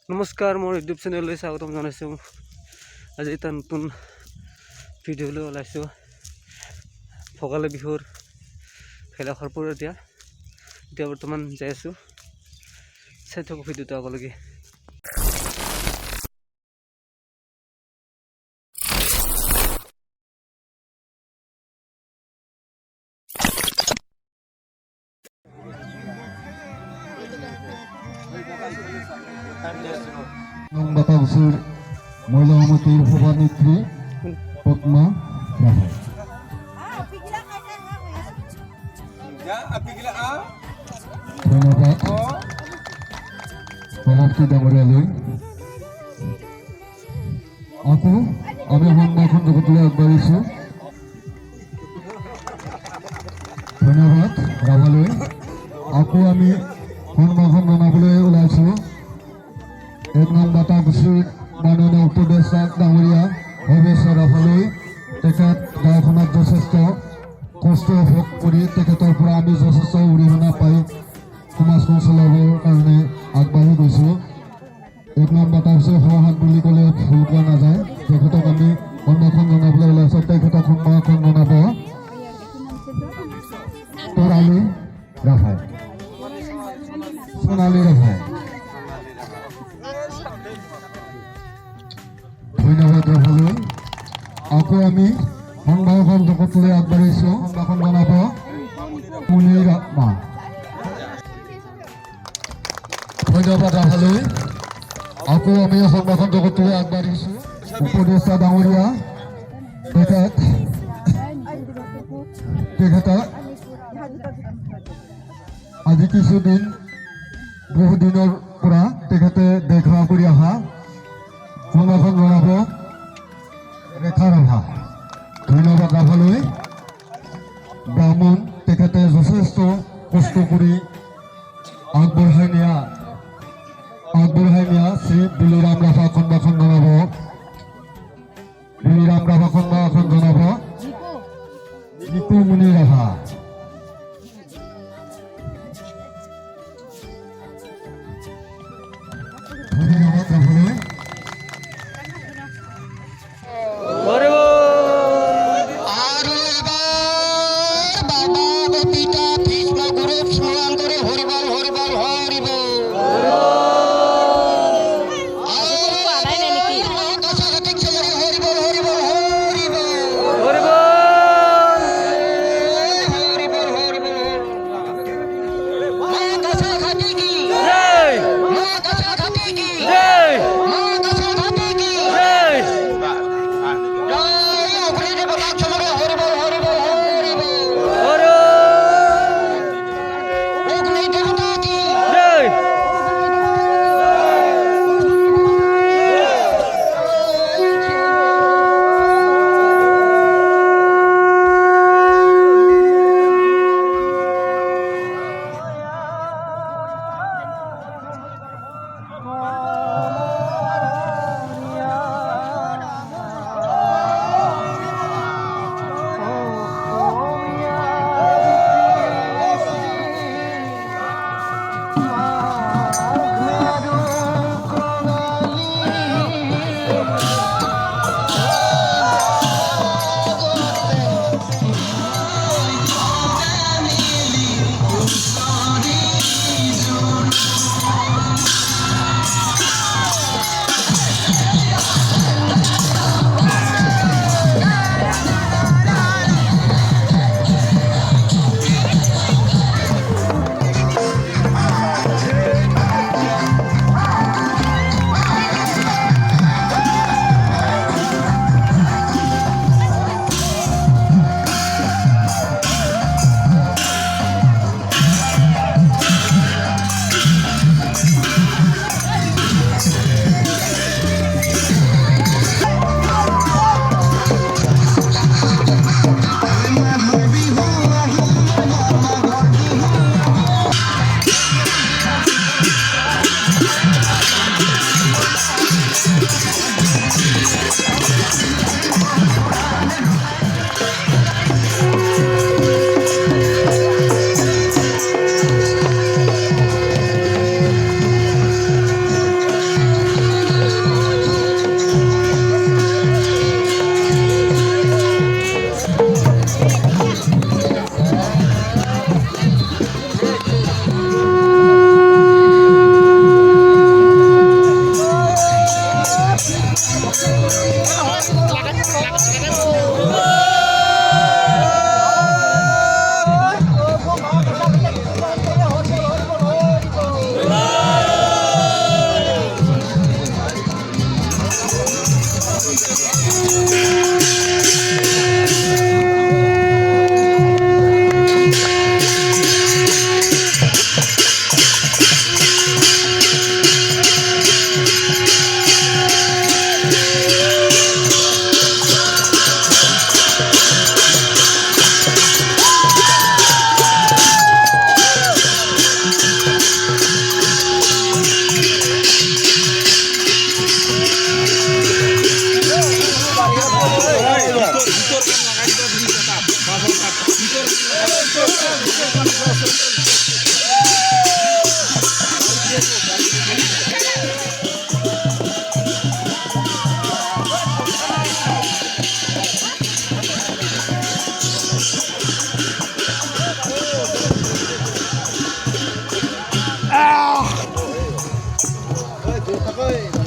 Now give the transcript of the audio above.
নমস্কাৰ, মোৰ ইউটিউব চেনেললৈ স্বাগতম জনাইছোঁ। আজি এটা নতুন ভিডিঅ'লৈ ওলাইছোঁ। ভোগালী বিহুৰ ভেলাঘৰ পুৰ এতিয়া বৰ্তমান যাই আছোঁ। চাই থাকোঁ ভিডিঅ'টো আগলৈকে। বাতাবসীৰ মহিলা সমিতিৰ সভানেত্ৰী পদ্মা ৰাভাই। ধন্যবাদ সভাপতি ডাঙৰীয়ালৈ। আকৌ আমি সন্মানখন জগতলৈ আগবাঢ়িছোঁ। ধন্যবাদ ৰাভালৈ। আকৌ আমি সন্মানখন জনাবলৈ ওলাইছোঁ। 1 নং বাতাবসীৰ মাননীয় উপদেষ্টাক ডাঙৰীয়া ভৱেশ্বৰ ৰাভালৈ। তেখেত গাঁওখনত যথেষ্ট কষ্ট ভোগ কৰি তেখেতৰ পৰা আমি যথেষ্ট অৰিহণা পাই সমাজখন চলাবৰ কাৰণে আগবাঢ়ি গৈছোঁ। 1 নং বাতাবসীৰ সভাত বুলি ক'লে ভুল পোৱা নাযায়। তেখেতক আমি সন্মানখন জনাবলৈ ওলাইছোঁ। তেখেতক সন্মানখন জনাব তৰালী ৰাভাই, সোণালী ৰাভাই। ধন্যবাদ ৰাভালৈ। আকৌ আমি সন্মানখন জগতলৈ আগবাঢ়িছোঁ। সন্মানখন জনাব মুনিৰ মা। ধন্যবাদ ৰাভালৈ। আকৌ আমি সন্মানখন জগতলৈ আগবাঢ়িছোঁ। উপদেষ্টা ডাঙৰীয়া তেখেতক আজি কিছুদিন বহুদিনৰ পৰা তেখেতে দেখুওৱা কৰি অহা সন্মানখন জনাব ৰেখা ৰাভা। ধন্যবাদ ৰাভালৈ। ব্ৰাহ্মণ তেখেতে যথেষ্ট কষ্ট কৰি আগবঢ়াই নিয়া শ্ৰী বুলিৰাম ৰাভাক সন্মানখন জনাব। বুলিৰাম ৰাভাক সন্মানখন জনাব নিকু মুনি ৰাভা। ধন্যবাদ ৰাভালৈ। কৈ